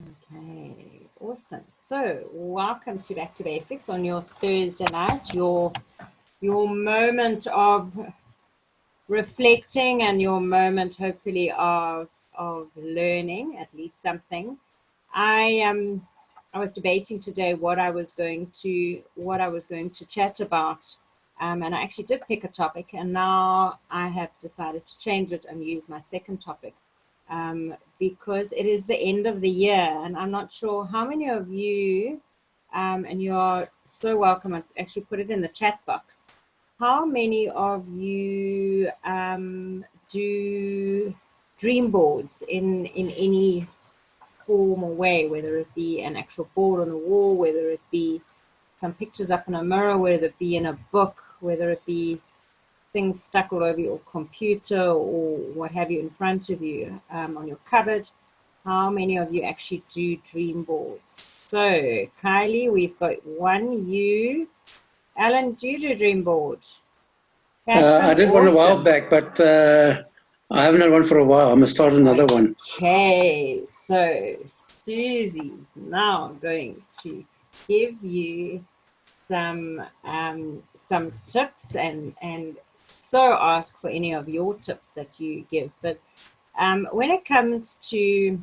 Okay, awesome. So welcome to Back to Basics on your Thursday night, your moment of reflecting and your moment hopefully of learning at least something. I was debating today what I was going to chat about, and I actually did pick a topic, and now I have decided to change it and use my second topic, because it is the end of the year, and I'm not sure how many of you, and you're so welcome. I actually put it in the chat box. How many of you do dream boards in any form or way, whether it be an actual board on a wall, whether it be some pictures up in a mirror, whether it be in a book, whether it be things stuck all over your computer or what have you in front of you, on your cupboard? How many of you actually do dream boards? So, Kylie, we've got one. You, Alan, do you do dream board? I Catherine, did one a while awesome. back, but I haven't had one for a while. I must start another one. Okay, so Susie's now going to give you some tips and so ask for any of your tips that you give. But when it comes to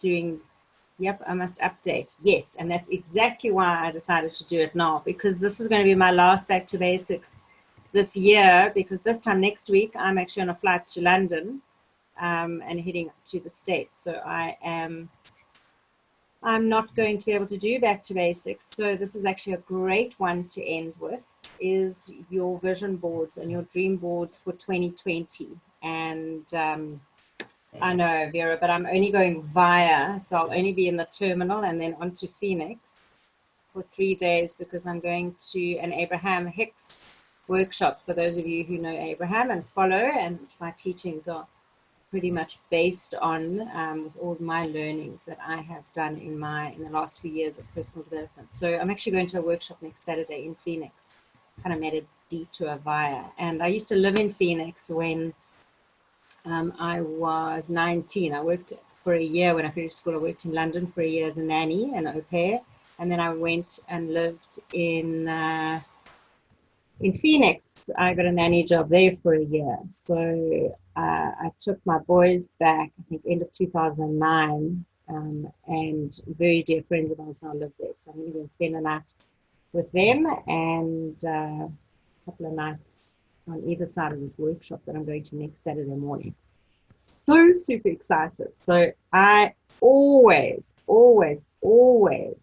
doing, yep, I must update. Yes, and that's exactly why I decided to do it now, because this is going to be my last Back to Basics this year, because this time next week I'm actually on a flight to London, and heading to the States. So I'm not going to be able to do Back to Basics. So this is actually a great one to end with, is your vision boards and your dream boards for 2020. And I know, Vera, but I'm only going via, so I'll only be in the terminal and then on to Phoenix for 3 days, because I'm going to an Abraham Hicks workshop, for those of you who know Abraham and follow, and my teachings are pretty much based on with all my learnings that I have done in the last few years of personal development. So I'm actually going to a workshop next Saturday in Phoenix. Kind of made a detour via, and I used to live in Phoenix when I was 19. I worked for a year when I finished school. I worked in London for a year as a nanny and au pair, and then I went and lived in Phoenix. I got a nanny job there for a year. So I took my boys back, I think, end of 2009, and very dear friends of ours now live there. So I'm going to spend a night with them and a couple of nights on either side of this workshop that I'm going to next Saturday morning. So super excited. So I always, always, always,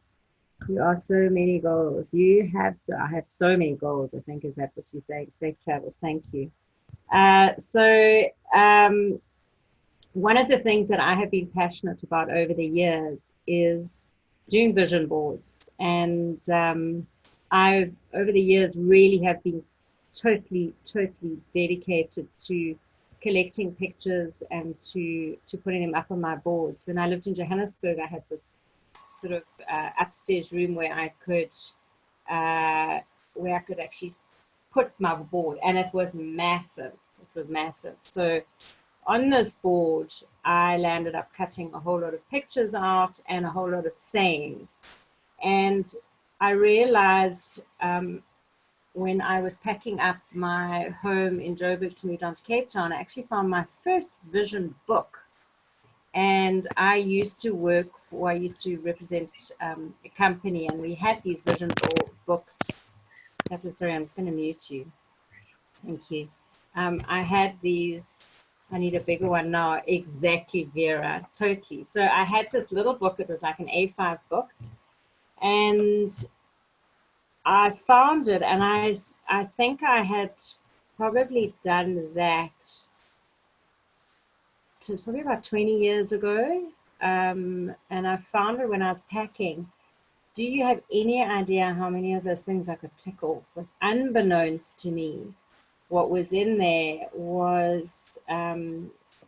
you are so many goals. I have so many goals, I think, is that what you're saying? Safe travels. Thank you. So one of the things that I have been passionate about over the years is doing vision boards. And I, over the years, really have been totally, totally dedicated to collecting pictures and to putting them up on my boards. When I lived in Johannesburg, I had this sort of upstairs room where I could actually put my board, and it was massive. It was massive. So on this board, I landed up cutting a whole lot of pictures out and a whole lot of sayings. And I realized when I was packing up my home in Joburg to move down to Cape Town, I actually found my first vision book. And I used to represent a company, and we had these vision books. Sorry, I'm just going to mute you. Thank you. I had these, I need a bigger one now. Exactly, Vera, totally. So I had this little book, it was like an A5 book, and I found it, and I think I had probably done that, it was probably about 20 years ago, and I found it when I was packing. Do you have any idea how many of those things I could tick off? But unbeknownst to me, what was in there was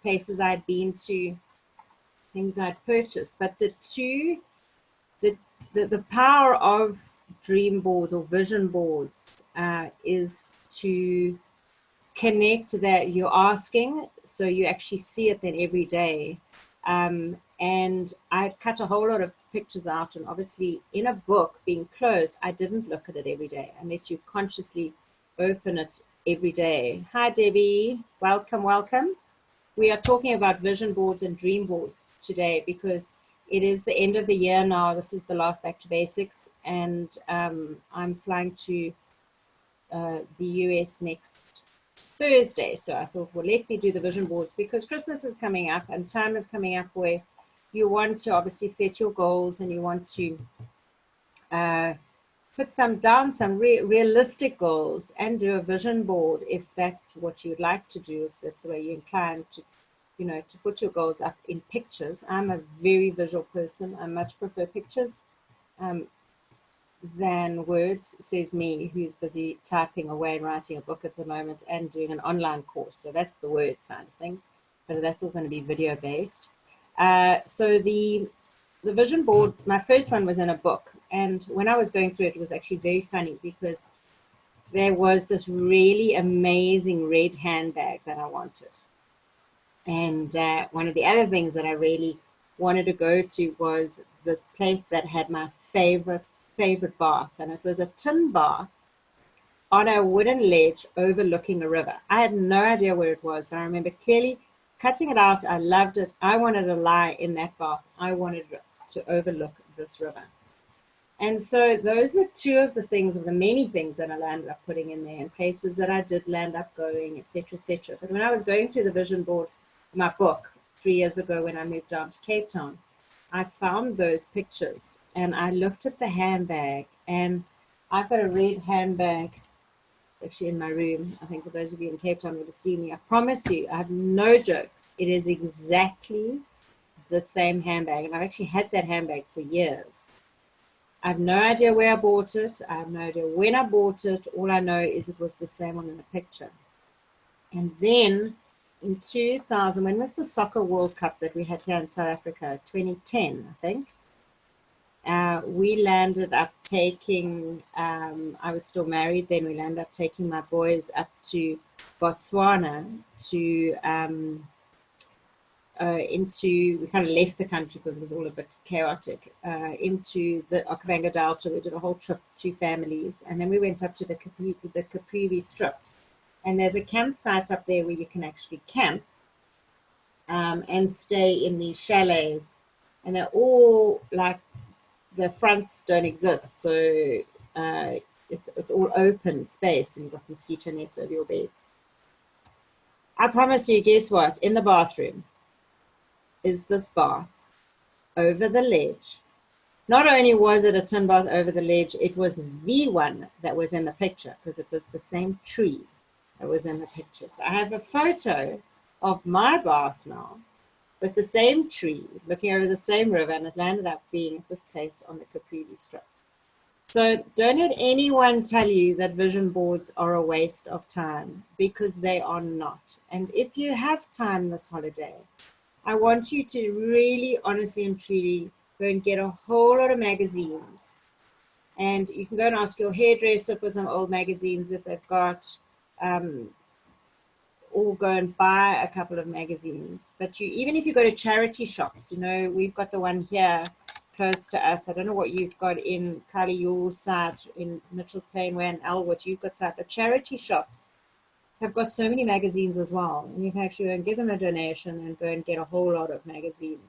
places I'd been to, things I'd purchased. But the power of dream boards or vision boards is to connect that you're asking, so you actually see it then every day. And I'd cut a whole lot of pictures out, and obviously in a book being closed, I didn't look at it every day unless you consciously open it every day. Hi, Debbie. Welcome, welcome. We are talking about vision boards and dream boards today because it is the end of the year now. This is the last Back to Basics, and I'm flying to the US next Thursday. So I thought, well, let me do the vision boards because Christmas is coming up and time is coming up where you want to obviously set your goals and you want to put some realistic goals and do a vision board if that's what you'd like to do, if that's the way you're inclined to, you know, to put your goals up in pictures. I'm a very visual person. I much prefer pictures than words, says me, who's busy typing away and writing a book at the moment and doing an online course. So that's the word side of things, but that's all going to be video based. So the vision board, my first one was in a book. And when I was going through it, it was actually very funny because there was this really amazing red handbag that I wanted. And one of the other things that I really wanted to go to was this place that had my favorite bath, and it was a tin bath on a wooden ledge overlooking a river. I had no idea where it was, but I remember clearly cutting it out. I loved it. I wanted to lie in that bath. I wanted to overlook this river. And so those were two of the things, of the many things that I landed up putting in there, and places that I did land up going, etc., etc. But when I was going through the vision board, my book 3 years ago when I moved down to Cape Town, I found those pictures and I looked at the handbag, and I've got a red handbag actually in my room. I think for those of you in Cape Town would have seen me. I promise you, I have no jokes. It is exactly the same handbag, and I've actually had that handbag for years. I have no idea where I bought it. I have no idea when I bought it. All I know is it was the same one in the picture. And then in 2000, when was the Soccer World Cup that we had here in South Africa? 2010, I think. We landed up taking, I was still married then, we landed up taking my boys up to Botswana to, we kind of left the country because it was all a bit chaotic, into the Okavango Delta. We did a whole trip, 2 families, and then we went up to the Caprivi Strip. And there's a campsite up there where you can actually camp and stay in these chalets. And they're all like, the fronts don't exist, so it's all open space, and you've got mosquito nets over your beds. I promise you, guess what? In the bathroom is this bath over the ledge. Not only was it a tin bath over the ledge, it was the one that was in the picture because it was the same tree that was in the picture. So I have a photo of my bath now with the same tree, looking over the same river, and it landed up being at this place on the Caprivi Strip. So don't let anyone tell you that vision boards are a waste of time, because they are not. And if you have time this holiday, I want you to really, honestly and truly go and get a whole lot of magazines. And you can go and ask your hairdresser for some old magazines if they've got, or go and buy a couple of magazines. But even if you go to charity shops, you know, we've got the one here close to us. I don't know what you've got in Kylie, your side, in Mitchell's Plain Way and Elwood, you've got side, but charity shops have got so many magazines as well. And you can actually go and give them a donation and go and get a whole lot of magazines.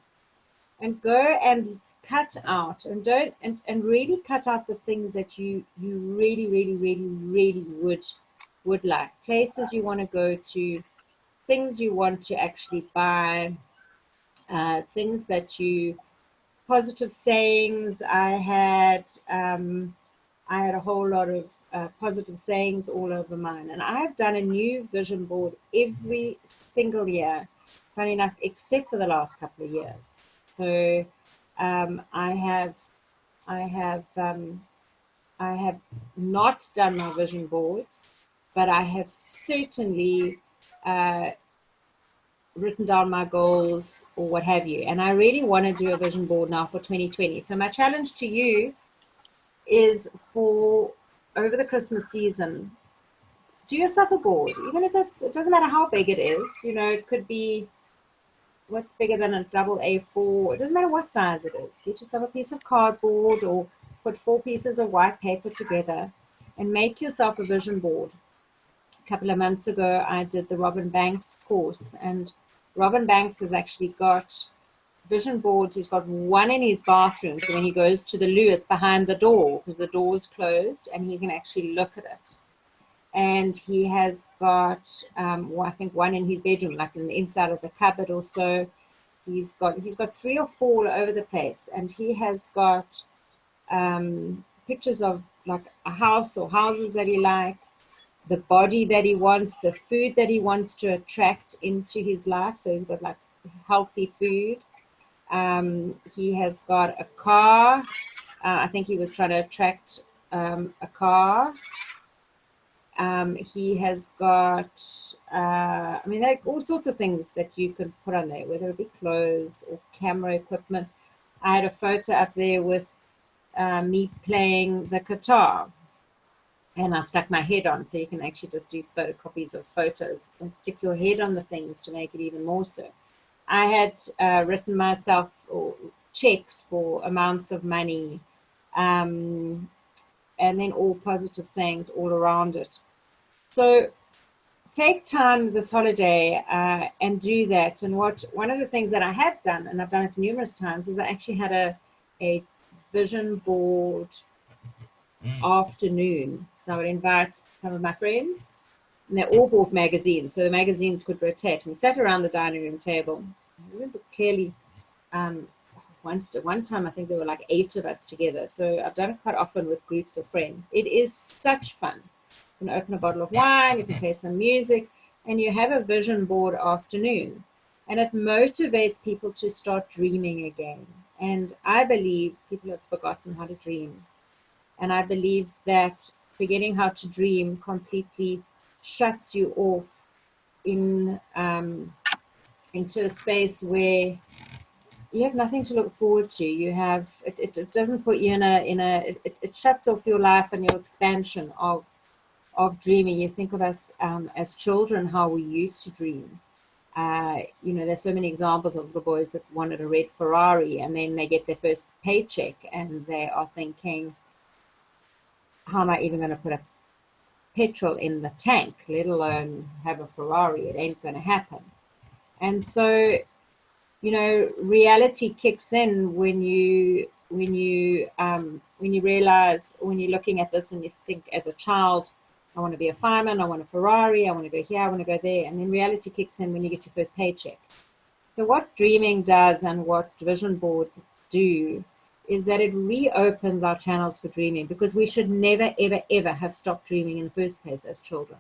And go and cut out, and don't, and really cut out the things that you really would like. Places you want to go to, things you want to actually buy, things that you, positive sayings. I had a whole lot of positive sayings all over mine, and I've done a new vision board every single year, funny enough, except for the last couple of years. So I have not done my vision boards, but I have certainly written down my goals or what have you. And I really want to do a vision board now for 2020. So my challenge to you is, for over the Christmas season, do yourself a board, even if it doesn't matter how big it is. You know, it could be what's bigger than a double A4? It doesn't matter what size it is. Get yourself a piece of cardboard or put 4 pieces of white paper together and make yourself a vision board. A couple of months ago, I did the Robin Banks course, and Robin Banks has actually got vision boards. He's got one in his bathroom, so when he goes to the loo, it's behind the door because the door's closed and he can actually look at it. And he has got, well, I think one in his bedroom, like in the inside of the cupboard or so. He's got 3 or 4 all over the place, and he has got pictures of like a house or houses that he likes, the body that he wants, the food that he wants to attract into his life. So he's got like healthy food. He has got a car. I think he was trying to attract a car. He has got, I mean, like all sorts of things that you could put on there, whether it be clothes or camera equipment. I had a photo up there with me playing the guitar, and I stuck my head on, so you can actually just do photocopies of photos and stick your head on the things to make it even more so. I had written myself checks for amounts of money, and then all positive sayings all around it. So take time this holiday and do that. And one of the things that I have done, and I've done it numerous times, is I actually had a vision board afternoon. So I would invite some of my friends, and they all bought magazines, so the magazines could rotate. And we sat around the dining room table. I remember clearly one time I think there were like 8 of us together. So I've done it quite often with groups of friends. It is such fun. You can open a bottle of wine, you can play some music, and you have a vision board afternoon. And it motivates people to start dreaming again. And I believe people have forgotten how to dream. And I believe that forgetting how to dream completely shuts you off into a space where you have nothing to look forward to. You have it doesn't put you it shuts off your life and your expansion of dreaming. You think of us as children, how we used to dream. You know, there's so many examples of the boys that wanted a red Ferrari, and then they get their first paycheck and they are thinking, how am I even going to put a petrol in the tank, let alone have a Ferrari? It ain't going to happen. And so, you know, reality kicks in when you realize, when you're looking at this and you think as a child, I want to be a fireman, I want a Ferrari, I want to go here, I want to go there. And then reality kicks in when you get your first paycheck. So what dreaming does and what vision boards do is that it reopens our channels for dreaming, because we should never, ever, ever have stopped dreaming in the first place as children.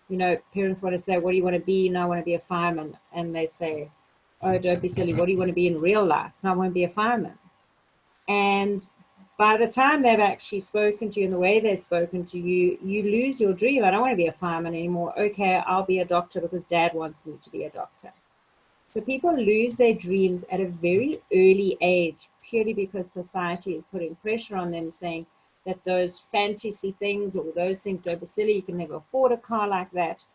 You know, parents want to say, what do you want to be? No, I want to be a fireman. And they say, oh, don't be silly. What do you want to be in real life? No, I want to be a fireman. And by the time they've actually spoken to you and the way they've spoken to you, you lose your dream. I don't want to be a fireman anymore. Okay, I'll be a doctor because dad wants me to be a doctor. So people lose their dreams at a very early age, purely because society is putting pressure on them, saying that those fantasy things or those things, don't be silly, you can never afford a car like that.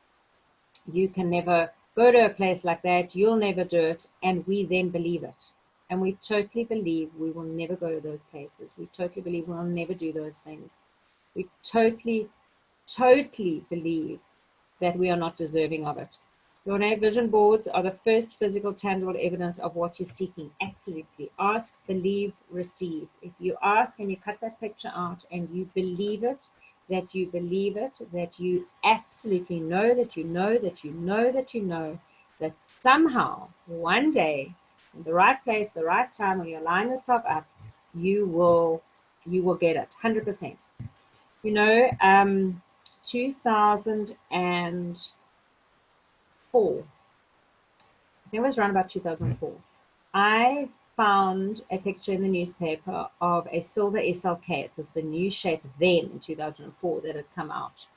You can never go to a place like that. You'll never do it. And we then believe it. And we totally believe we will never go to those places. We totally believe we'll never do those things. We totally, totally believe that we are not deserving of it. Your vision boards are the first physical, tangible evidence of what you're seeking. Absolutely. Ask, believe, receive. If you ask and you cut that picture out and you believe it, that you believe it, that you absolutely know that you know that you know that you know that somehow, one day, in the right place, the right time, when you line yourself up, you will get it, 100%. You know, 2004, I think it was around about 2004, I found a picture in the newspaper of a silver SLK. It was the new shape then in 2004 that had come out.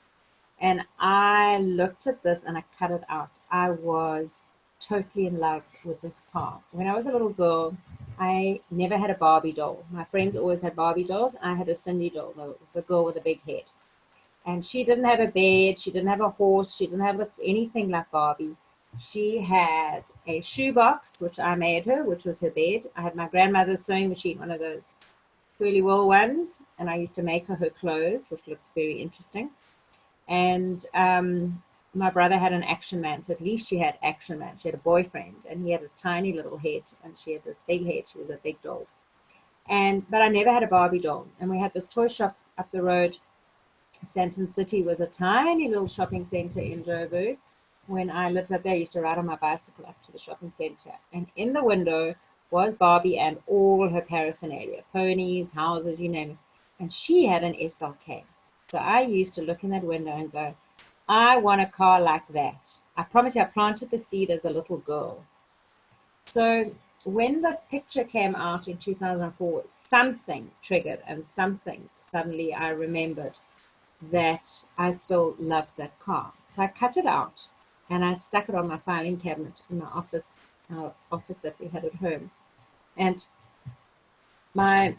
And I looked at this and I cut it out. I was totally in love with this car. When I was a little girl, I never had a Barbie doll. My friends always had Barbie dolls. I had a Cindy doll, the girl with a big head. And she didn't have a bed. She didn't have a horse. She didn't have anything like Barbie. She had a shoebox, which I made her, which was her bed. I had my grandmother's sewing machine, one of those curly wool ones, and I used to make her clothes, which looked very interesting. And my brother had an Action Man, so at least she had Action Man. She had a boyfriend, and he had a tiny little head, and she had this big head. She was a big doll. But I never had a Barbie doll. And we had this toy shop up the road. Sandton City was a tiny little shopping center in Joburg. When I lived up there, I used to ride on my bicycle up to the shopping center. And in the window was Barbie and all her paraphernalia, ponies, houses, you name it. And she had an SLK. So I used to look in that window and go, I want a car like that. I promise you, I planted the seed as a little girl. So when this picture came out in 2004, something triggered and something suddenly I remembered that I still loved that car. So I cut it out and I stuck it on my filing cabinet in my office, our office that we had at home. And my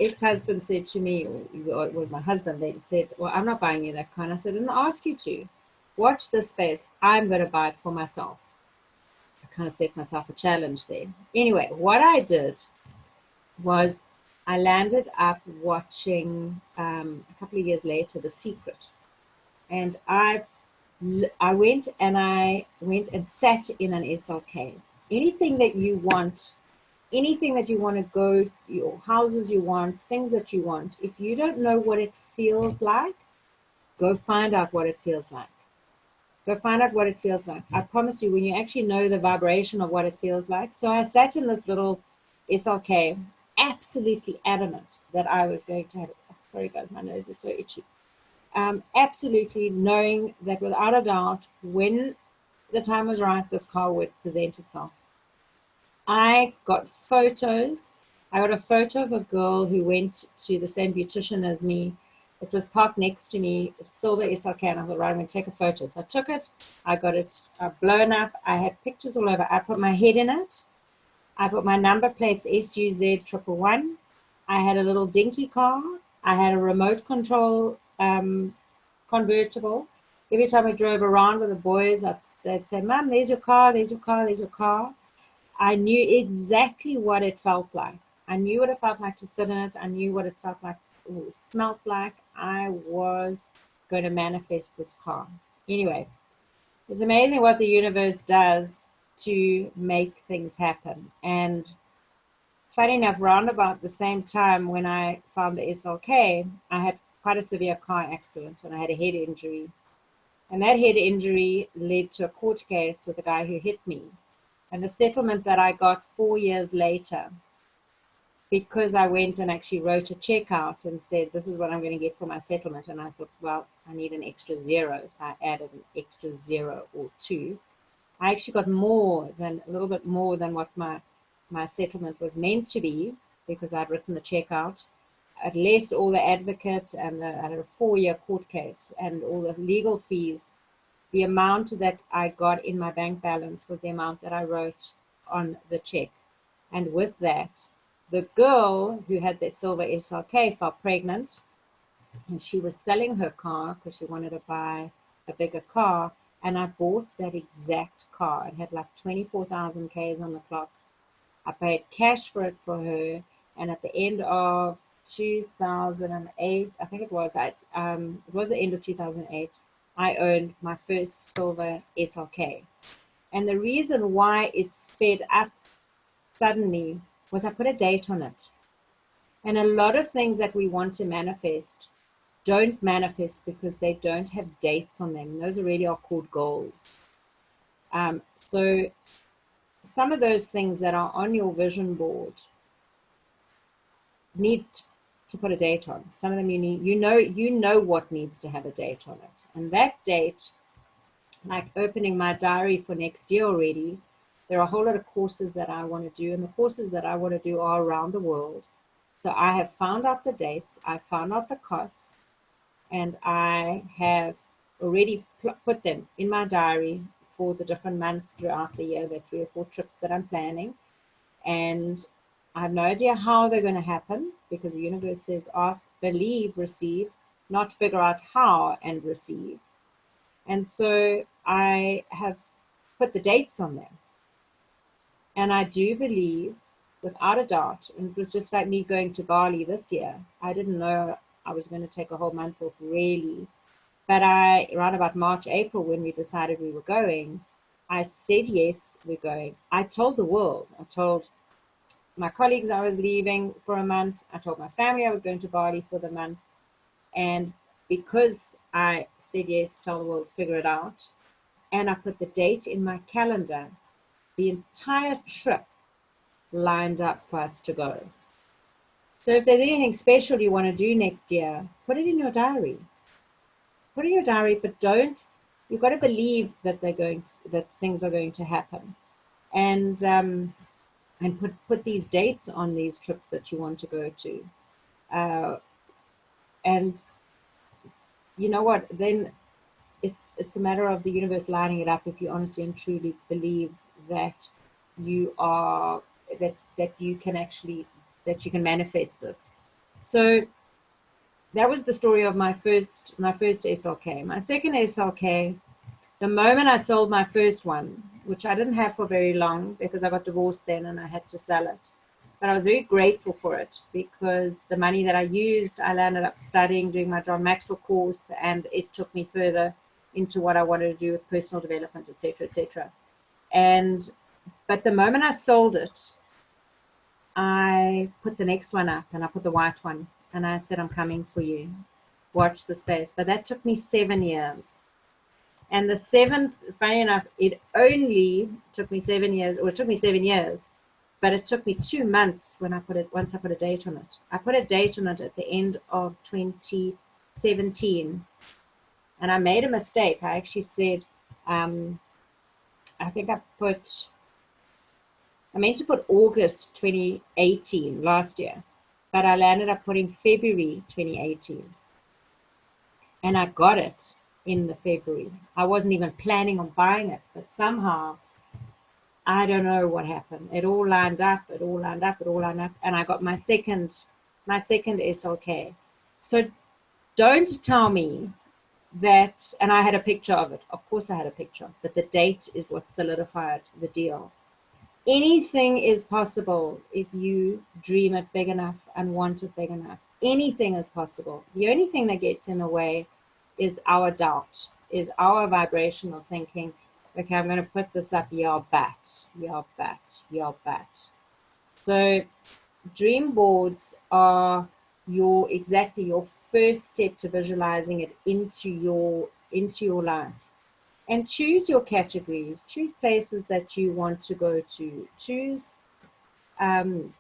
ex-husband said to me, or it was my husband then, said, well, I'm not buying you that car. And I said, I didn't ask you to. Watch this space. I'm going to buy it for myself. I kind of set myself a challenge there. Anyway, what I did was I landed up watching a couple of years later The Secret, and I went and sat in an SLK. Anything that you want, anything that you want to go, your houses you want, things that you want. If you don't know what it feels like, go find out what it feels like. Go find out what it feels like. I promise you, when you actually know the vibration of what it feels like. So I sat in this little SLK, absolutely adamant that I was going to have it. Oh, sorry guys, my nose is so itchy. Absolutely knowing that without a doubt, when the time was right, this car would present itself. I got photos. I got a photo of a girl who went to the same beautician as me. It was parked next to me, silver SLK, and I thought, right, I'm going to take a photo. So I took it. I got it blown up. I had pictures all over. I put my head in it. I put my number plates SUZ111. I had a little dinky car. I had a remote control convertible. Every time I drove around with the boys, they'd say, Mom, there's your car, there's your car, there's your car. I knew exactly what it felt like. I knew what it felt like to sit in it. I knew what it felt like, it smelled like. I was going to manifest this car. Anyway, it's amazing what the universe does to make things happen. And funny enough, round about the same time when I found the SLK, I had quite a severe car accident and I had a head injury. And that head injury led to a court case with a guy who hit me. And the settlement that I got 4 years later, because I went and actually wrote a check out and said, this is what I'm going to get for my settlement. And I thought, well, I need an extra zero. So I added an extra 0 or 2. I actually got a little bit more than what my settlement was meant to be, because I'd written the check out. At less all the advocate, and I had a 4-year court case and all the legal fees. The amount that I got in my bank balance was the amount that I wrote on the check. And with that, the girl who had the silver SLK fell pregnant, and she was selling her car because she wanted to buy a bigger car. And I bought that exact car. It had like 24,000 Ks on the clock. I paid cash for it for her. And at the end of 2008, I think it was the end of 2008, I owned my first silver SLK. And the reason why it sped up suddenly was I put a date on it. And a lot of things that we want to manifest don't manifest because they don't have dates on them. Those really are called goals. So some of those things that are on your vision board need to put a date on. Some of them you know what needs to have a date on it. And that date, like opening my diary for next year already, there are a whole lot of courses that I want to do, and the courses that I want to do are around the world. So I have found out the dates, I found out the costs, and I have already put them in my diary for the different months throughout the year, the 3 or 4 trips that I'm planning. And I have no idea how they're going to happen, because the universe says ask, believe, receive, not figure out how and receive. And so I have put the dates on them. And I do believe, without a doubt, and it was just like me going to Bali this year. I didn't know I was going to take a whole month off, really. But around about March, April, when we decided we were going, I said, yes, we're going. I told the world. I told my colleagues I was leaving for a month. I told my family I was going to Bali for the month. And because I said yes, tell the world, figure it out, and I put the date in my calendar, the entire trip lined up for us to go. So if there's anything special you want to do next year, put it in your diary. Put it in your diary, but you've got to believe that that things are going to happen. And put these dates on these trips that you want to go to. And you know what, then it's a matter of the universe lining it up if you honestly and truly believe that you are that you can manifest this. So that was the story of my first SLK. My second SLK, the moment I sold my first one, which I didn't have for very long because I got divorced then and I had to sell it. But I was very grateful for it because the money that I used, I landed up studying, doing my John Maxwell course, and it took me further into what I wanted to do with personal development, etc., etc. But the moment I sold it, I put the next one up and I put the white one and I said, I'm coming for you. Watch the space. But that took me 7 years. And the seventh, funny enough, it only took me 7 years, or it took me 7 years, but it took me 2 months once I put a date on it. I put a date on it at the end of 2017. And I made a mistake. I actually said, I think I meant to put August 2018 last year, but I landed up putting February 2018. And I got it in the February. I wasn't even planning on buying it, but somehow, I don't know what happened. It all lined up, and I got my second SLK. So don't tell me that, and I had a picture of it. Of course I had a picture, but the date is what solidified the deal. Anything is possible if you dream it big enough and want it big enough. Anything is possible. The only thing that gets in the way is our doubt, is our vibrational thinking. Okay, I'm going to put this up, your bat. So dream boards are your first step to visualizing it into your life. And choose your categories, choose places that you want to go to, choose some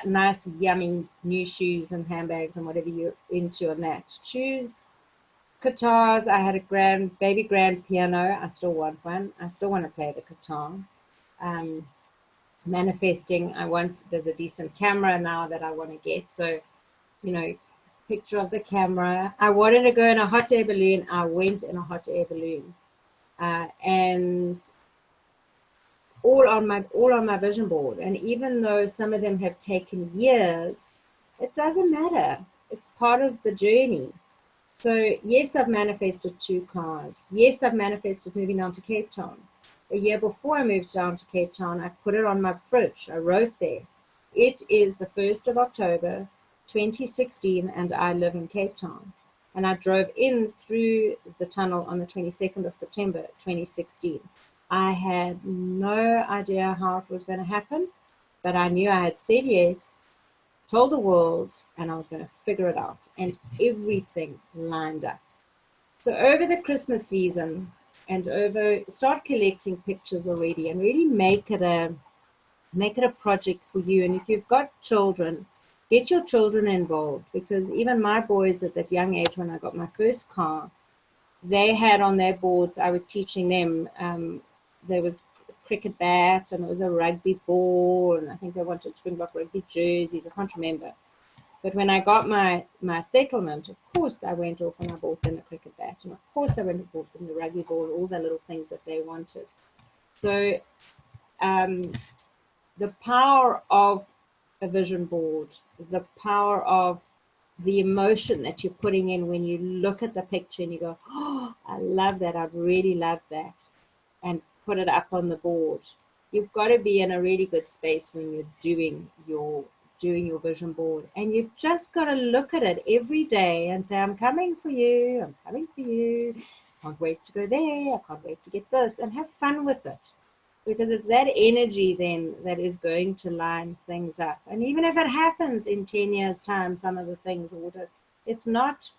nice, yummy new shoes and handbags and whatever you're into on that. Choose guitars. I had a baby grand piano. I still want one. I still want to play the guitar. Manifesting, there's a decent camera now that I want to get. So, picture of the camera. I wanted to go in a hot air balloon. I went in a hot air balloon. And all on my vision board. And even though some of them have taken years, it doesn't matter. It's part of the journey. So yes, I've manifested 2 cars. Yes, I've manifested moving down to Cape Town. A year before I moved down to Cape Town, I put it on my fridge. I wrote there, it is the 1st of October, 2016, and I live in Cape Town. And I drove in through the tunnel on the 22nd of September, 2016. I had no idea how it was going to happen, but I knew I had said yes, told the world, and I was going to figure it out. And everything lined up. So over the Christmas season and start collecting pictures already and really make it a project for you. And if you've got children, get your children involved, because even my boys at that young age, when I got my first car, they had on their boards, I was teaching them, there was a cricket bat and it was a rugby ball, and I think they wanted Springbok rugby jerseys, I can't remember. But when I got my settlement, of course I went off and I bought them a cricket bat, and of course I went and bought them the rugby ball, all the little things that they wanted. So the power of a vision board, the power of the emotion that you're putting in when you look at the picture and you go, oh, I love that, I really love that. And put it up on the board. You've got to be in a really good space when you're doing your vision board, and you've just got to look at it every day and say, I'm coming for you, I'm coming for you, I can't wait to go there, I can't wait to get this, and have fun with it, because it's that energy then that is going to line things up. And even if it happens in 10 years time, some of the things ordered, it's not,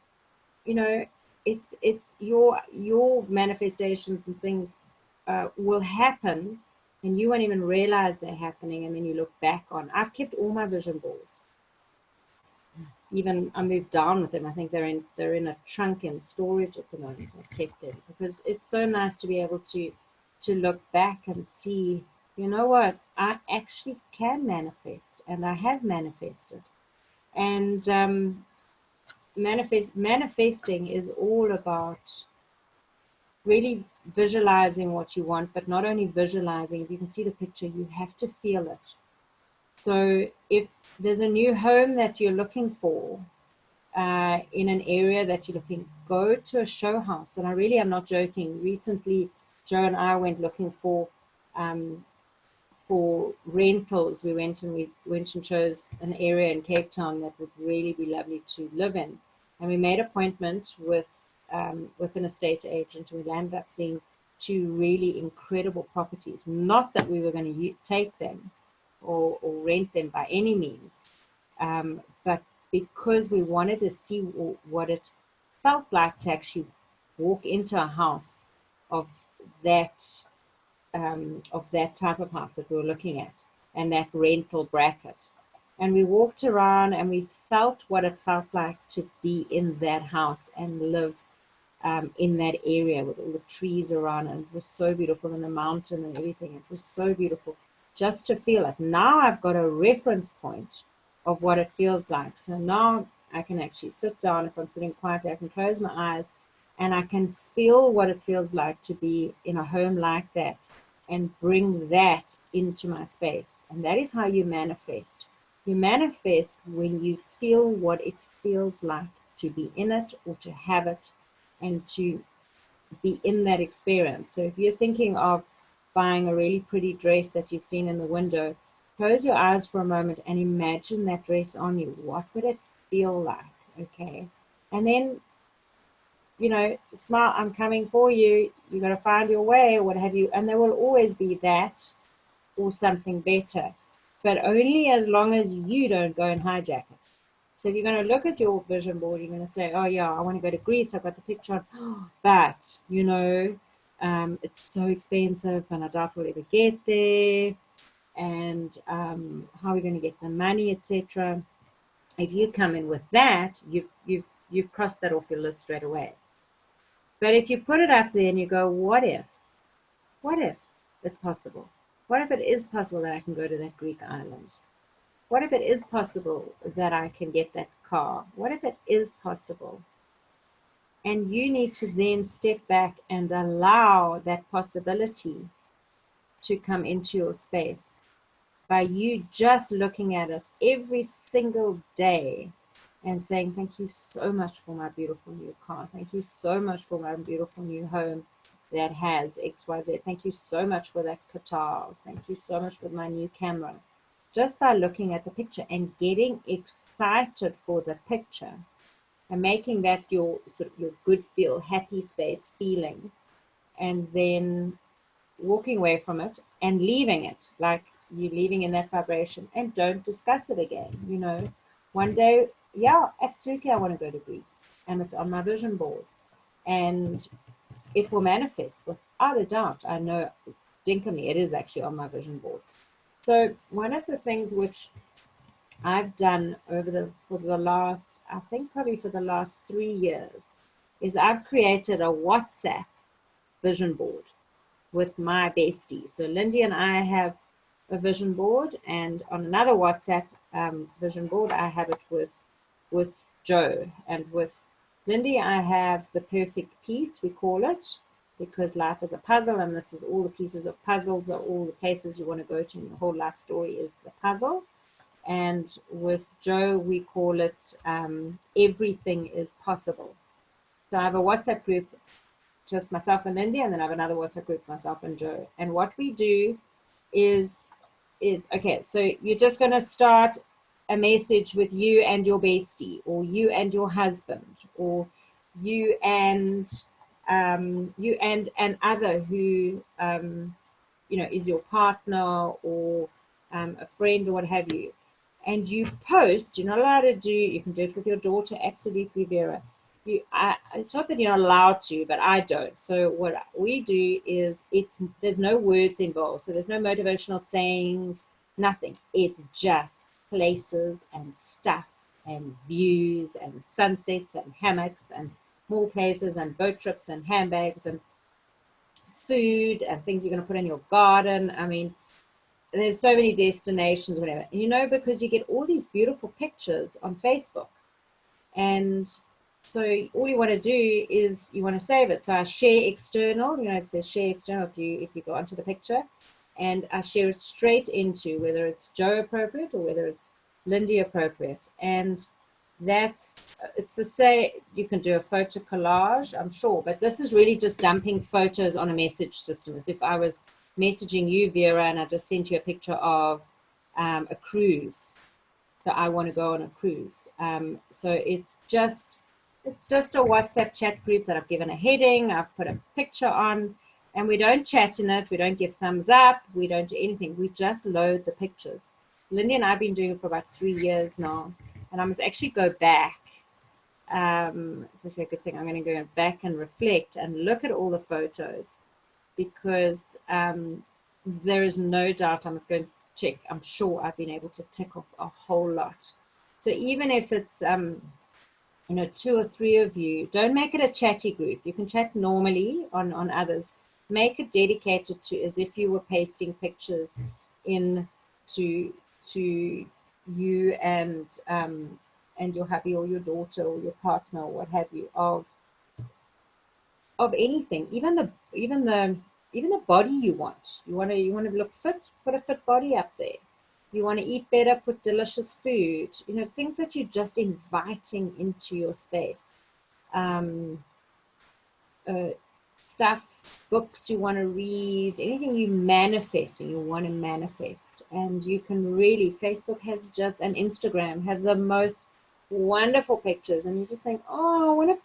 you know, it's your manifestations and things will happen, and you won't even realize they're happening, and then you look back on. I've kept all my vision boards. Even I moved down with them. I think they're in a trunk in storage at the moment. I've kept them because it's so nice to be able to look back and see, you know what, I actually can manifest, and I have manifested. And manifesting is all about really visualizing what you want, but not only visualizing. If you can see the picture, you have to feel it. So if there's a new home that you're looking for in an area that you're looking, go to a show house. And I really am not joking. Recently, Joe and I went looking for rentals. We went and chose an area in Cape Town that would really be lovely to live in. And we made an appointment with an estate agent, and we landed up seeing 2 really incredible properties. Not that we were going to take them or rent them by any means, but because we wanted to see what it felt like to actually walk into a house of that type of house that we were looking at, and that rental bracket. And we walked around and we felt what it felt like to be in that house and live in that area with all the trees around, and it was so beautiful, and the mountain and everything. It was so beautiful just to feel it. Now I've got a reference point of what it feels like. So now I can actually sit down. If I'm sitting quietly, I can close my eyes and I can feel what it feels like to be in a home like that, and bring that into my space. And that is how you manifest. You manifest when you feel what it feels like to be in it, or to have it, and to be in that experience. So if you're thinking of buying a really pretty dress that you've seen in the window, close your eyes for a moment and imagine that dress on you. What would it feel like? Okay. And then, you know, smile, I'm coming for you. You're going to find your way, or what have you. And there will always be that or something better, but only as long as you don't go and hijack it. So if you're going to look at your vision board, you're going to say, oh yeah, I want to go to Greece. I've got the picture on, but you know, it's so expensive and I doubt we'll ever get there. And how are we going to get the money, etc. If you come in with that, you've crossed that off your list straight away. But if you put it up there and you go, what if it's possible? What if it is possible that I can go to that Greek island? What if it is possible that I can get that car? What if it is possible? And you need to then step back and allow that possibility to come into your space by you just looking at it every single day and saying, thank you so much for my beautiful new car. Thank you so much for my beautiful new home that has XYZ. Thank you so much for that guitar. Thank you so much for my new camera. Just by looking at the picture and getting excited for the picture and making that your sort of your good feel, happy space feeling, and then walking away from it and leaving it, like you're leaving in that vibration, and don't discuss it again. You know, one day, yeah, absolutely, I want to go to Greece, and it's on my vision board, and it will manifest without a doubt. I know, dinkum, it is actually on my vision board. So one of the things which I've done for the last 3 years is I've created a WhatsApp vision board with my bestie. So Lindy and I have a vision board, and on another WhatsApp vision board, I have it with Joe, and with Lindy, I have the perfect piece, we call it, because life is a puzzle, and this is all the pieces of puzzles are all the places you want to go to, and your whole life story is the puzzle. And with Joe, we call it everything is possible. So I have a WhatsApp group just myself and Lindy, and then I have another WhatsApp group, myself and Joe. And what we do is okay, so you're just going to start a message with you and your bestie, or you and your husband, or you and an other who you know, is your partner, or a friend, or what have you. And you post, you're not allowed to do, you can do it with your daughter, absolutely, Vera. It's not that you're not allowed to, but I don't. So what we do is, there's no words involved. So there's no motivational sayings, nothing. It's just places and stuff and views and sunsets and hammocks and more places and boat trips and handbags and food and things you're going to put in your garden. I mean, there's so many destinations, whatever. You know, because you get all these beautiful pictures on Facebook. And so all you want to do is you want to save it. So I share external, you know, it says share external if you go onto the picture, and I share it straight into, whether it's Joe appropriate or whether it's Lindy appropriate. And it's to say, you can do a photo collage, I'm sure, but this is really just dumping photos on a message system, as if I was messaging you, Vera, and I just sent you a picture of a cruise. So I want to go on a cruise. So it's just a WhatsApp chat group that I've given a heading, I've put a picture on, and we don't chat in it, we don't give thumbs up, we don't do anything, we just load the pictures. Lindy and I have been doing it for about 3 years now, and I must actually go back. It's actually a good thing. I'm going to go back and reflect and look at all the photos, because there is no doubt I must go and check. I'm sure I've been able to tick off a whole lot. So even if it's you know, 2 or 3 of you, don't make it a chatty group. You can chat normally on others. Make it dedicated to, as if you were pasting pictures in to you and your hubby or your daughter or your partner or what have you, of anything, even the body you want. You want to look fit, put a fit body up there. You want to eat better, put delicious food. You know, things that you're just inviting into your space. Stuff, books you want to read, anything you manifest and you want to manifest. And you can really, Facebook has just, and Instagram have the most wonderful pictures, and you just think, oh, I want to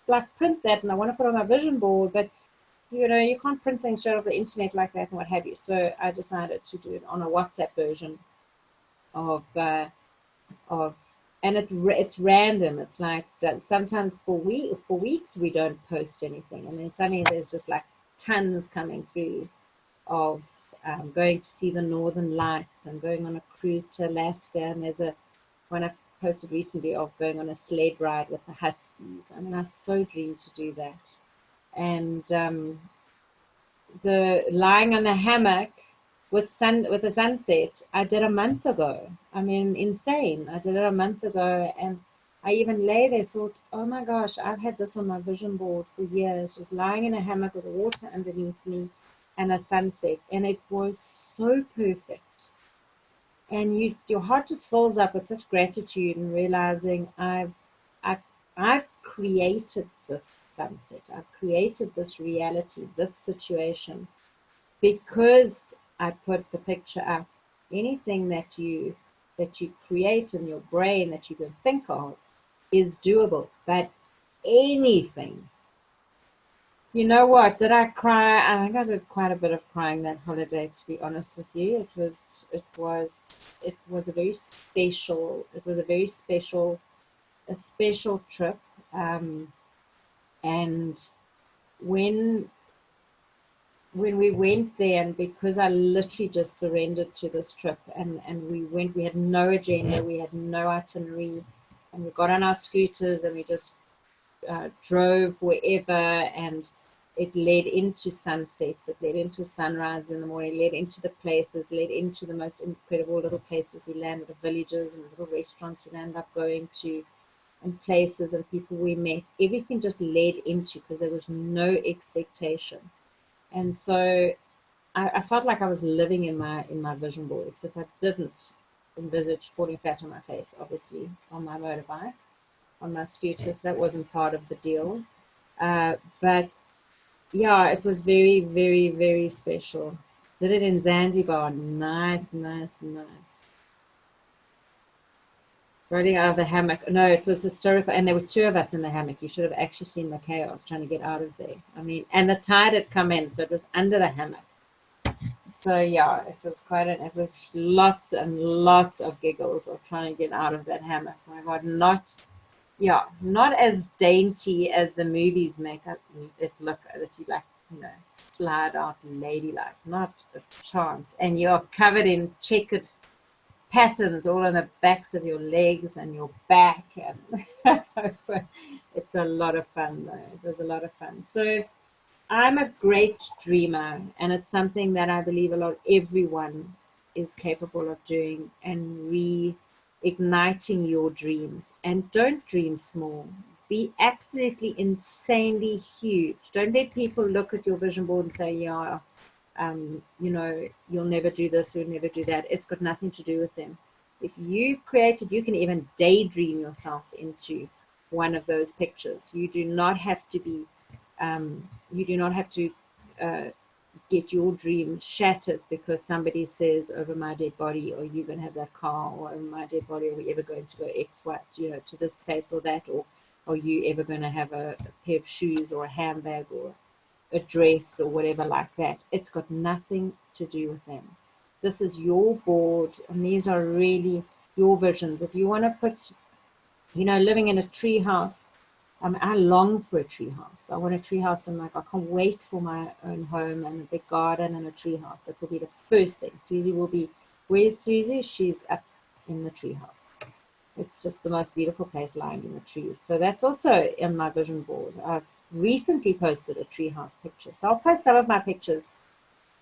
like print that and I want to put it on my vision board, but you know, you can't print things straight off the internet like that and what have you. So I decided to do it on a WhatsApp version of and it's random. It's like sometimes for weeks we don't post anything, and then suddenly there's just like tons coming through of going to see the Northern Lights and going on a cruise to Alaska. And there's one I posted recently of going on a sled ride with the Huskies. I mean, I so dream to do that. And the lying on a hammock with the sunset, I did a month ago. I mean, insane. I did it a month ago, and I even lay there, thought, oh my gosh, I've had this on my vision board for years, just lying in a hammock with water underneath me and a sunset, and it was so perfect. And your heart just fills up with such gratitude and realizing I've created this sunset, I've created this reality, this situation, because I put the picture up. Anything that you create in your brain that you can think of is doable. But anything. You know what? Did I cry? I think I did quite a bit of crying that holiday, to be honest with you. It was a very special. It was a very special trip. And when we went there, and because I literally just surrendered to this trip, and we had no agenda, we had no itinerary, and we got on our scooters and we just drove wherever, and it led into sunsets, it led into sunrise in the morning, led into the places, led into the most incredible little places. We landed, the villages and the little restaurants we ended up going to, and places and people we met. Everything just led into, because there was no expectation. And so I felt like I was living in my vision board, except I didn't envisage falling flat on my face, obviously, on my motorbike, on my scooter. So that wasn't part of the deal. But Yeah, it was very, very, very special. Did it in Zanzibar. Nice, nice, nice. Rolling out of the hammock. No, it was historical. And there were two of us in the hammock. You should have actually seen the chaos trying to get out of there. I mean, and the tide had come in, so it was under the hammock. So yeah, it was it was lots and lots of giggles of trying to get out of that hammock. My God, not as dainty as the movies make it look that you like, slide out ladylike, not a chance. And you're covered in checkered patterns all on the backs of your legs and your back. And it's a lot of fun, though. It was a lot of fun. So I'm a great dreamer, and it's something that I believe everyone is capable of doing, and reigniting your dreams. And don't dream small. Be absolutely insanely huge. Don't let people look at your vision board and say, yeah, you'll never do this, you'll never do that. It's got nothing to do with them. If you create it, you can even daydream yourself into one of those pictures. You do not have to be, you do not have to get your dream shattered because somebody says over my dead body, or you're going to have that car, or over my dead body, are we ever going to go X, Y, to this place or that, or are you ever going to have a pair of shoes or a handbag or a dress or whatever like that. It's got nothing to do with them. This is your board, and these are really your visions. If you want to put, living in a tree house, I long for a tree house. I want a tree house, and I can't wait for my own home and a big garden and a tree house. That will be the first thing. Susie will be, where's Susie? She's up in the tree house. It's just the most beautiful place lying in the trees. So that's also in my vision board. I've recently posted a treehouse picture. So I'll post some of my pictures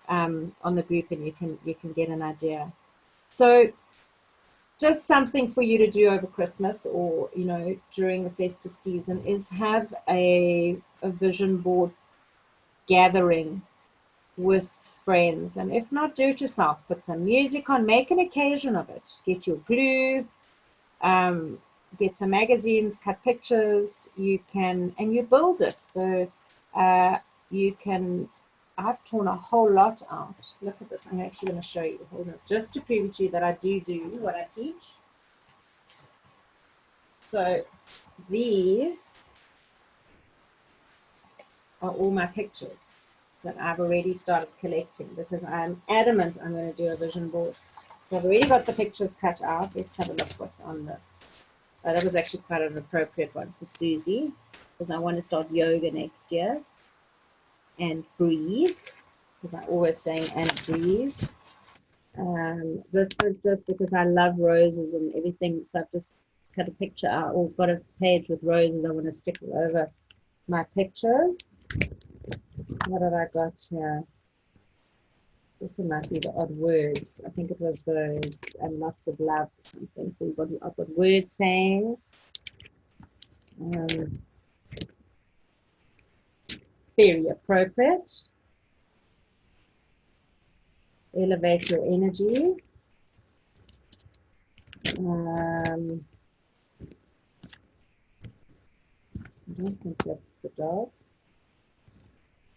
on the group, and you can get an idea. So just something for you to do over Christmas, or during the festive season, is have a vision board gathering with friends. And if not, do it yourself. Put some music on, make an occasion of it. Get your glue, get some magazines, cut pictures. You can, and you build it. So you can, I've torn a whole lot out. Look at this. I'm actually going to show you. Hold on. Just to prove to you that I do what I teach. So these are all my pictures that I've already started collecting, because I'm adamant I'm going to do a vision board. So I've already got the pictures cut out. Let's have a look what's on this. So that was actually quite an appropriate one for Susie, because I want to start yoga next year. And breathe, because I always saying and breathe. This was just because I love roses and everything, so I've just cut a picture out, or got a page with roses. I want to stick it over my pictures. What have I got here? This might be the odd words. I think it was those, and lots of love or something. So I've got word sayings. Very appropriate. Elevate your energy. I don't think that's the dog.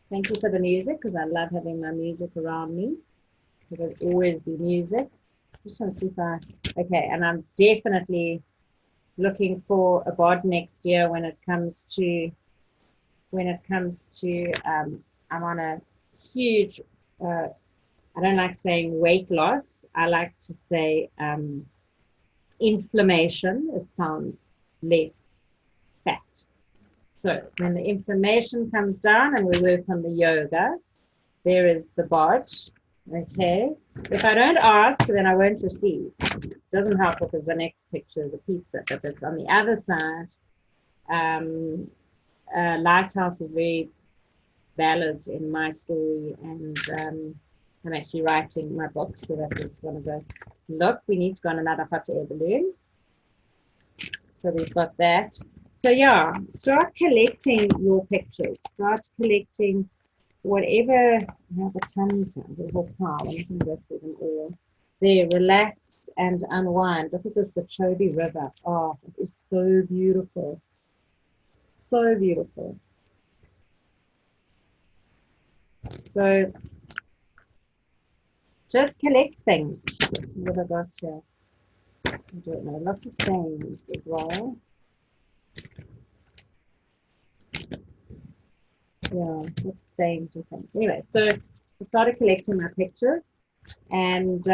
Thank you for the music, because I love having my music around me. There'll always be music. Just want to see if okay, and I'm definitely looking for a bod next year when it comes to, I'm on a huge, I don't like saying weight loss. I like to say inflammation. It sounds less fat. So when the inflammation comes down and we work on the yoga, there is the bod. Okay. If I don't ask, then I won't receive. It doesn't help because the next picture is a pizza, but it's on the other side. Lighthouse is very valid in my story, and I'm actually writing my book, so that is one of the, look, we need to go on another hot air balloon. So we've got that. So yeah, start collecting your pictures. Start collecting whatever. I have a tons of the whole pile. I'm going to go through them all. There, relax and unwind. Look at this, the Chobe River. Oh, it is so beautiful. So beautiful. So just collect things. What have I got here? I don't know. Lots of sayings as well. Yeah, lots of sayings and things. Anyway, so I started collecting my pictures, and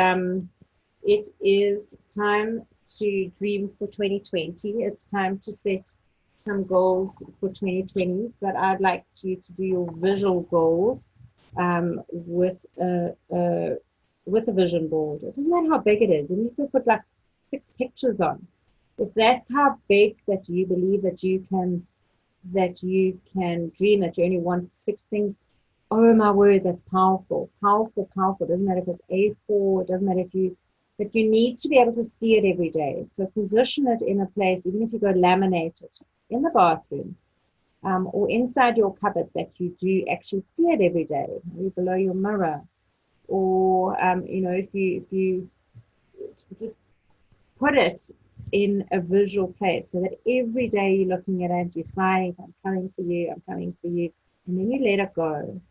it is time to dream for 2020. It's time to set some goals for 2020, but I'd like you to do your visual goals with a vision board. It doesn't matter how big it is, and you can put like 6 pictures on. If that's how big that you believe that you can dream, that you only want 6 things, oh my word, that's powerful, powerful, powerful. It doesn't matter if it's A4, it doesn't matter if you, but you need to be able to see it every day. So position it in a place, even if you go laminate it in the bathroom, or inside your cupboard, that you do actually see it every day, maybe below your mirror, or if you just put it in a visual place, so that every day you're looking at it, you're smiling, I'm coming for you, I'm coming for you, and then you let it go.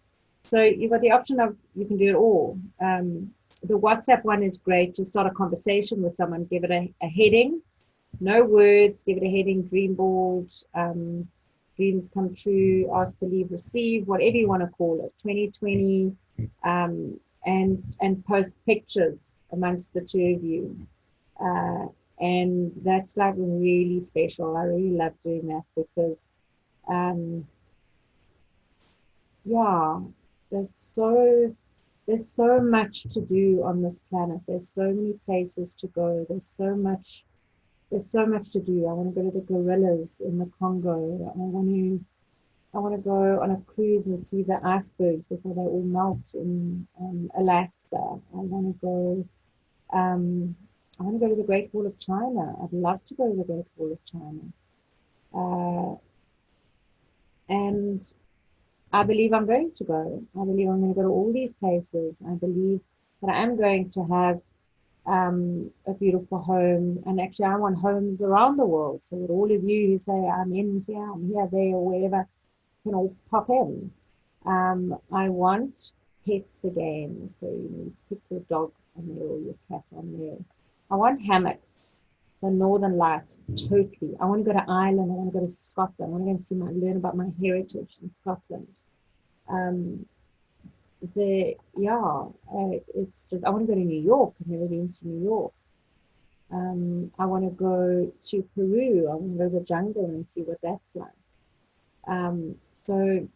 So you've got the option of, you can do it all. The WhatsApp one is great. Just start a conversation with someone, give it a heading, no words, give it a heading, dream board, dreams come true, ask, believe, receive, whatever you want to call it, 2020, and post pictures amongst the two of you. And that's like really special. I really love doing that because, yeah, there's so much to do on this planet. There's so many places to go. There's so much to do. I want to go to the gorillas in the Congo. I want to go on a cruise and see the icebergs before they all melt in Alaska. I want to go to the Great Wall of China. I'd love to go to the Great Wall of China. And I believe I'm going to go. I believe I'm going to go to all these places. I believe that I am going to have a beautiful home. And actually, I want homes around the world. So that all of you who say, I'm here, there, or wherever, can all pop in. I want pets again. So you put your dog on there or your cat on there. I want hammocks. So Northern Lights, totally. I want to go to Ireland. I want to go to Scotland. I want to go and learn about my heritage in Scotland. It's just, I want to go to New York. I've never been to New York. I want to go to Peru. I want to go to the jungle and see what that's like. So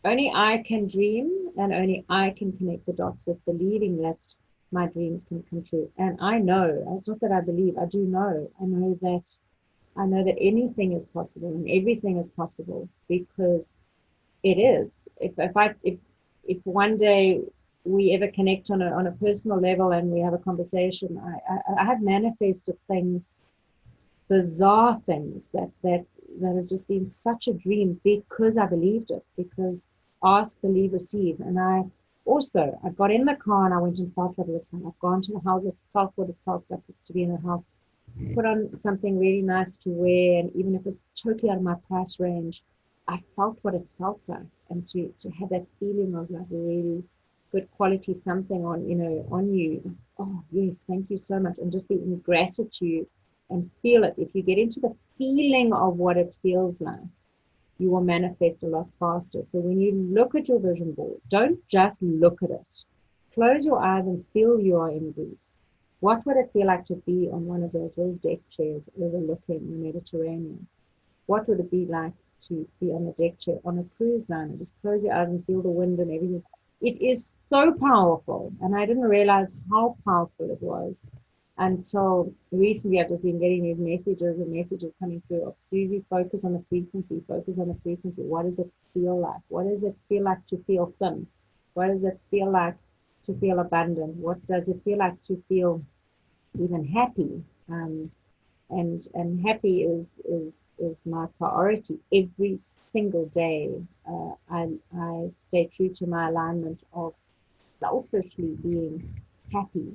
only I can dream, and only I can connect the dots with believing that my dreams can come true. And I know, it's not that I believe, I do know. I know that anything is possible and everything is possible, because it is. If one day we ever connect on a personal level and we have a conversation, I have manifested things, bizarre things that have just been such a dream, because I believed it, because ask, believe, receive. And I got in the car and I went and felt what it looks like. I've gone to the house, I felt what it felt like to be in the house, put on something really nice to wear, and even if it's totally out of my price range, I felt what it felt like. And to have that feeling of like really good quality something on you. Oh yes, thank you so much. And just be in gratitude and feel it. If you get into the feeling of what it feels like, you will manifest a lot faster. So when you look at your vision board, don't just look at it. Close your eyes and feel you are in Greece. What would it feel like to be on one of those little deck chairs overlooking the Mediterranean? What would it be like to be on the deck chair on a cruise liner? Just close your eyes and feel the wind and everything. It is so powerful. And I didn't realize how powerful it was until recently. I've just been getting these messages coming through of, Susie, focus on the frequency, focus on the frequency. What does it feel like? What does it feel like to feel thin? What does it feel like to feel abundant? What does it feel like to feel even happy? And happy is my priority every single day. I stay true to my alignment of selfishly being happy.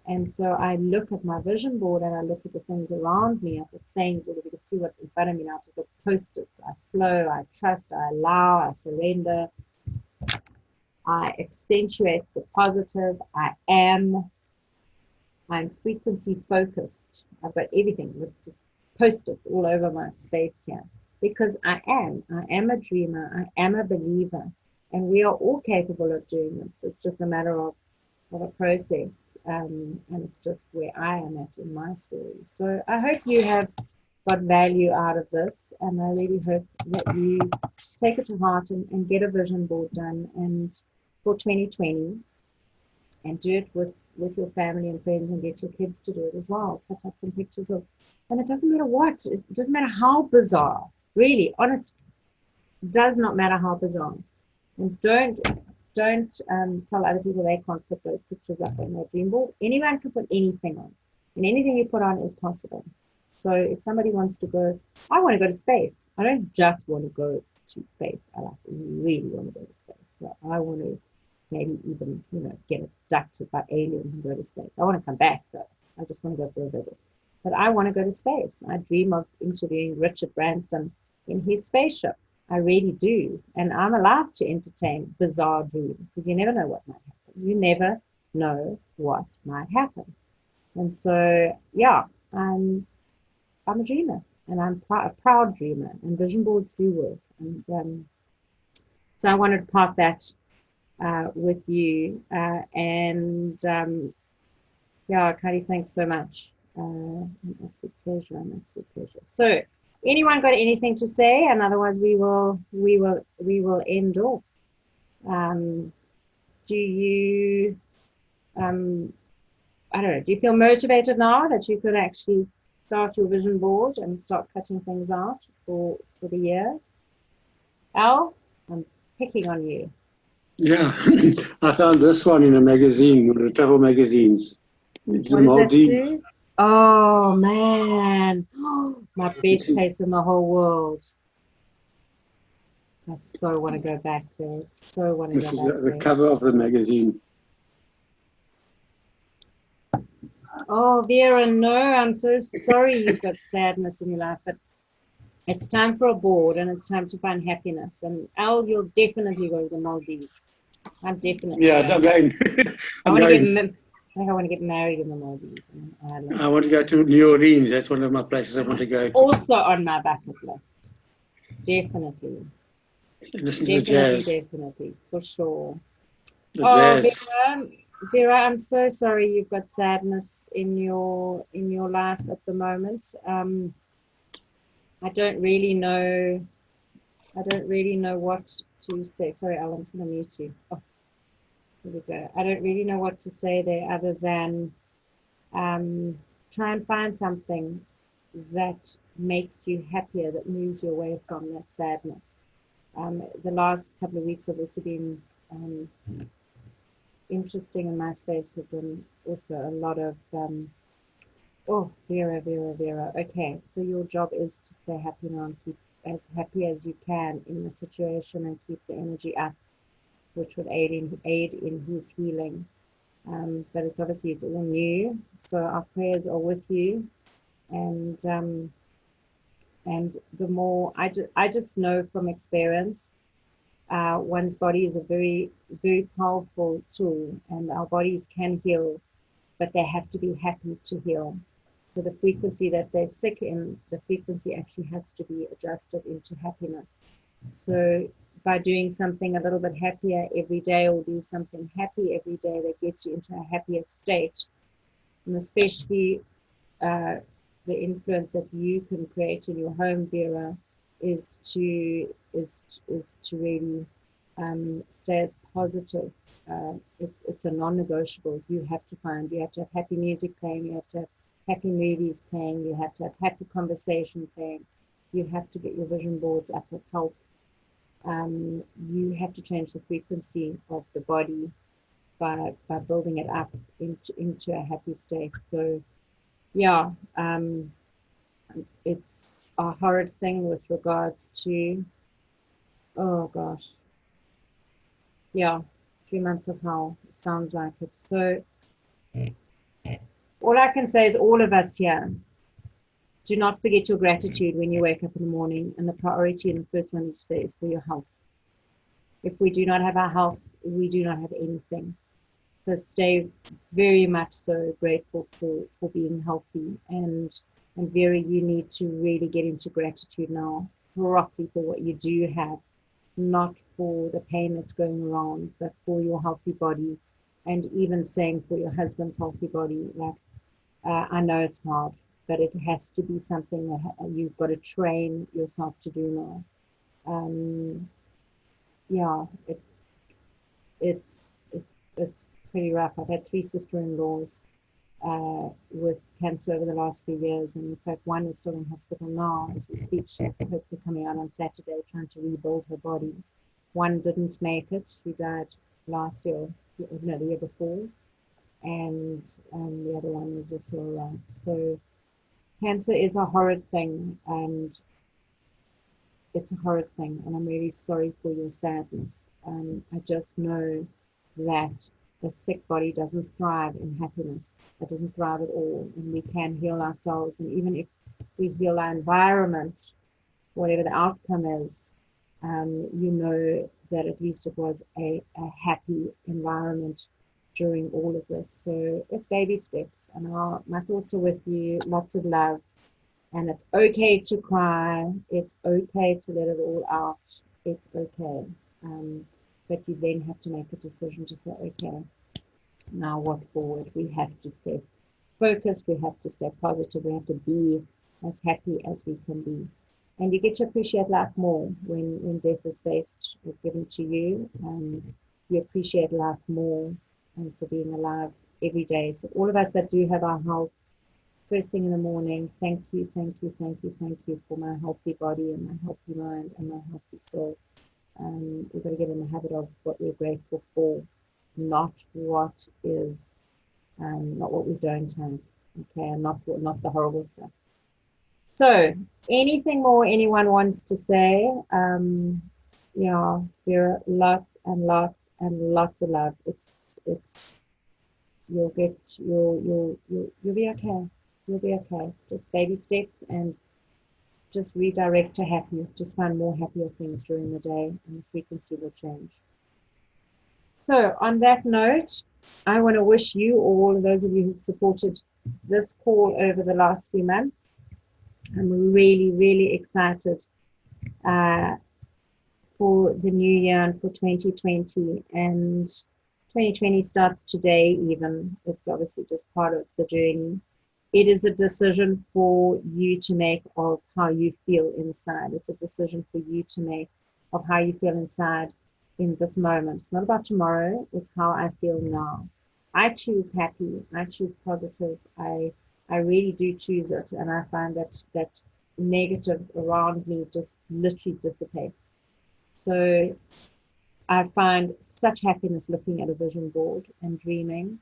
And so I look at my vision board and I look at the things around me. I put sayings, so that you can see what's in front of me now. I just put post-its. I flow, I trust, I allow, I surrender, I accentuate the positive. I'm frequency focused. I've got everything with just post-its all over my space here because I am a dreamer. I am a believer, and we are all capable of doing this. It's just a matter of a process, and it's just where I am at in my story. So I hope you have got value out of this, and I really hope that you take it to heart and get a vision board done and for 2020, and do it with your family and friends, and get your kids to do it as well. Put up some pictures of, and it doesn't matter what, it doesn't matter how bizarre, really, honestly, it does not matter how bizarre. And don't tell other people they can't put those pictures up on their dream board. Anyone can put anything on, and anything you put on is possible. So if somebody wants to go, I want to go to space. I don't just want to go to space. I really want to go to space. So I want to maybe even, get abducted by aliens and go to space. I want to come back, though. I just want to go for a visit. But I want to go to space. I dream of interviewing Richard Branson in his spaceship. I really do. And I'm allowed to entertain bizarre dreams because you never know what might happen. You never know what might happen. And so, yeah, I'm a dreamer, and I'm a proud dreamer, and vision boards do work. And so I wanted to part that with you. Yeah, Kari, thanks so much. An absolute pleasure. So, anyone got anything to say? And otherwise, we will end off. Do you? I don't know. Do you feel motivated now that you could actually start your vision board and start cutting things out for the year? Al, I'm picking on you. Yeah, I found this one in a magazine, one of the travel magazines. It's What the is that, Maldives. Sue? Oh, man. My best place in the whole world. I so want to go back there. So want to This go is back the there. cover of the magazine. Oh, Vera, no, I'm so sorry you've got sadness in your life, but it's time for a board, and it's time to find happiness. And Al, you'll definitely go to the Maldives. I'm definitely Yeah, going. I want to get married in the Maldives. I want to go to New Orleans. That's one of my places I want to go to. Also on my bucket list. Definitely. Listen to the jazz. Definitely, for sure. The jazz. Vera, I'm so sorry you've got sadness in your life at the moment. I don't really know what to say. Sorry, Alan, I'm just going to mute you. Oh, here we go. I don't really know what to say there other than try and find something that makes you happier, that moves you away from that sadness. The last couple of weeks have also been interesting in my space. Have been also a lot of oh, Vera. Okay, so your job is to stay happy now and keep as happy as you can in the situation and keep the energy up, which would aid in his healing. But it's all new, so our prayers are with you, and the more I just know from experience, one's body is a very, very powerful tool, and our bodies can heal, but they have to be happy to heal. So the frequency that they're sick in, the frequency actually has to be adjusted into happiness. So by doing something a little bit happier every day, or do something happy every day that gets you into a happier state, and especially the influence that you can create in your home, Vera, is to really stay as positive. It's a non-negotiable. You have to have happy music playing, you have to have happy movies playing, you have to have happy conversation playing, you have to get your vision boards up with health. You have to change the frequency of the body by building it up into a happy state. So yeah, it's a horrid thing with regards to, oh gosh, yeah, 3 months of hell, it sounds like it. So all I can say is, all of us here, do not forget your gratitude when you wake up in the morning, and the priority and the first one you say is for your health. If we do not have our health, we do not have anything. So stay very much so grateful for being healthy, and very, you need to really get into gratitude now properly for what you do have, not for the pain that's going around, but for your healthy body, and even saying for your husband's healthy body. Like, I know it's hard, but it has to be something that you've got to train yourself to do now. Yeah, it's it's pretty rough. I've had three sister-in-laws with cancer over the last few years, and in fact, one is still in hospital now as we speak. She's hopefully coming out on Saturday, trying to rebuild her body. One didn't make it; she died last year, no, the year before, and the other one is also around. So cancer is a horrid thing, and it's a horrid thing, and I'm really sorry for your sadness. I just know that the sick body doesn't thrive in happiness. It doesn't thrive at all, and we can heal ourselves. And even if we heal our environment, whatever the outcome is, you know that at least it was a happy environment during all of this. So it's baby steps, and my thoughts are with you. Lots of love. And it's okay to cry. It's okay to let it all out. It's okay. But you then have to make a decision to say, okay, now what forward? We have to stay focused. We have to stay positive. We have to be as happy as we can be. And you get to appreciate life more when death is faced or given to you. You appreciate life more, and for being alive every day. So all of us that do have our health, first thing in the morning, thank you, thank you, thank you, thank you for my healthy body and my healthy mind and my healthy soul. We've got to get in the habit of what we're grateful for, not what is, not what we don't have, okay, and not the horrible stuff. So, anything more anyone wants to say? Yeah, there are lots and lots and lots of love. It's you'll be okay. You'll be okay. Just baby steps, and just redirect to happy. Just find more happier things during the day, and the frequency will change. So on that note, I want to wish you all, those of you who've supported this call over the last few months, I'm really, really excited for the new year and for 2020. And 2020 starts today even. It's obviously just part of the journey. It is a decision for you to make of how you feel inside. It's a decision for you to make of how you feel inside in this moment. It's not about tomorrow. It's how I feel now. I choose happy. I choose positive. I really do choose it. And I find that negative around me just literally dissipates. So I find such happiness looking at a vision board and dreaming.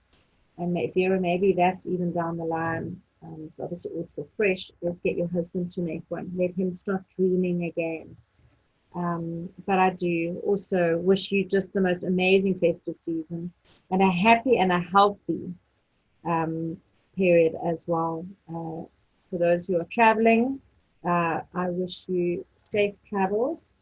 And Vera, maybe that's even down the line. It's obviously also fresh. Let's get your husband to make one. Let him start dreaming again. But I do also wish you just the most amazing festive season, and a happy and a healthy period as well. For those who are traveling, I wish you safe travels,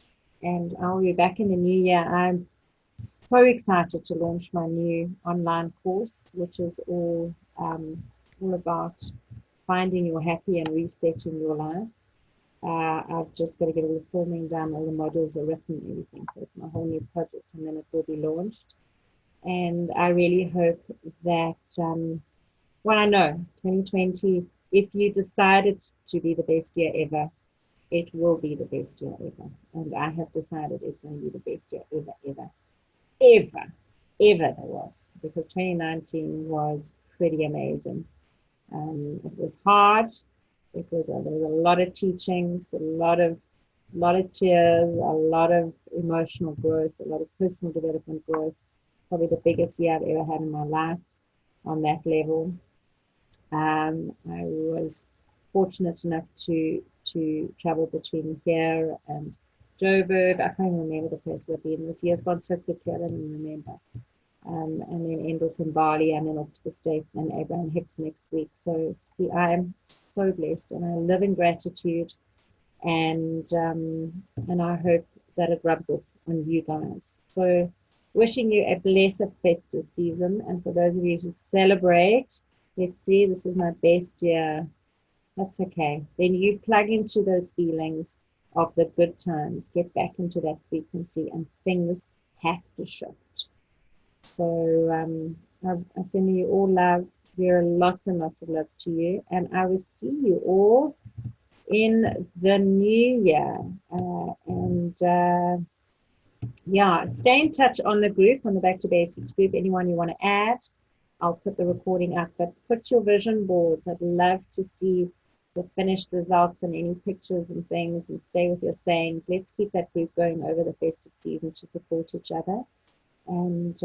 and I'll be back in the new year. I'm so excited to launch my new online course, which is all about finding your happy and resetting your life. I've just got to get all the filming done, all the modules are written, everything. So it's my whole new project, and then it will be launched. And I really hope that, well, I know 2020, if you decided to be the best year ever, it will be the best year ever. And I have decided it's going to be the best year ever there was, because 2019 was pretty amazing. It was hard. There was a lot of teachings, a lot of tears, a lot of emotional growth, a lot of personal development growth. Probably the biggest year I've ever had in my life on that level. I was fortunate enough to travel between here and Joburg. I can't even remember the place I've been. This year's gone so quickly, I don't even remember. And then Endels in Bali, and then off to the States, and Abraham Hicks next week. So I am so blessed, and I live in gratitude, and I hope that it rubs off on you guys. So wishing you a blessed festive season. And for those of you who celebrate, let's see, this is my best year. That's okay. Then you plug into those feelings of the good times, get back into that frequency, and things have to shift. So I send you all love. There are lots and lots of love to you. And I will see you all in the new year. Yeah, stay in touch on the group, on the Back to Basics group. Anyone you want to add, I'll put the recording up. But put your vision boards. I'd love to see the finished results and any pictures and things, and stay with your sayings. Let's keep that group going over the festive season to support each other. And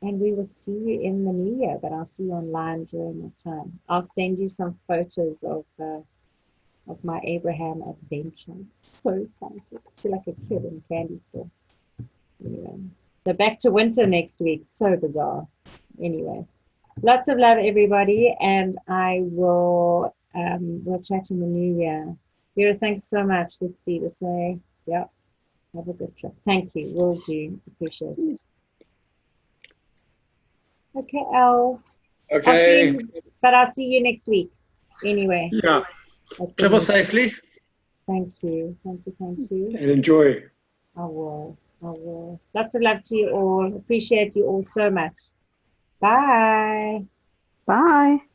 we will see you in the new year, but I'll see you online during that time. I'll send you some photos of my Abraham adventure. So excited. I feel like a kid in a candy store. Anyway, so back to winter next week. So bizarre. Anyway, lots of love, everybody, and I will we'll chat in the new year. Vera, thanks so much. Let's see this way. Yeah. Have a good trip. Thank you. Will do. Appreciate it. Okay, Al. Okay. I'll see you next week. Anyway. Yeah. Travel safely. Thank you. Thank you. Thank you. And enjoy. I will. I will. Lots of love to you all. Appreciate you all so much. Bye. Bye.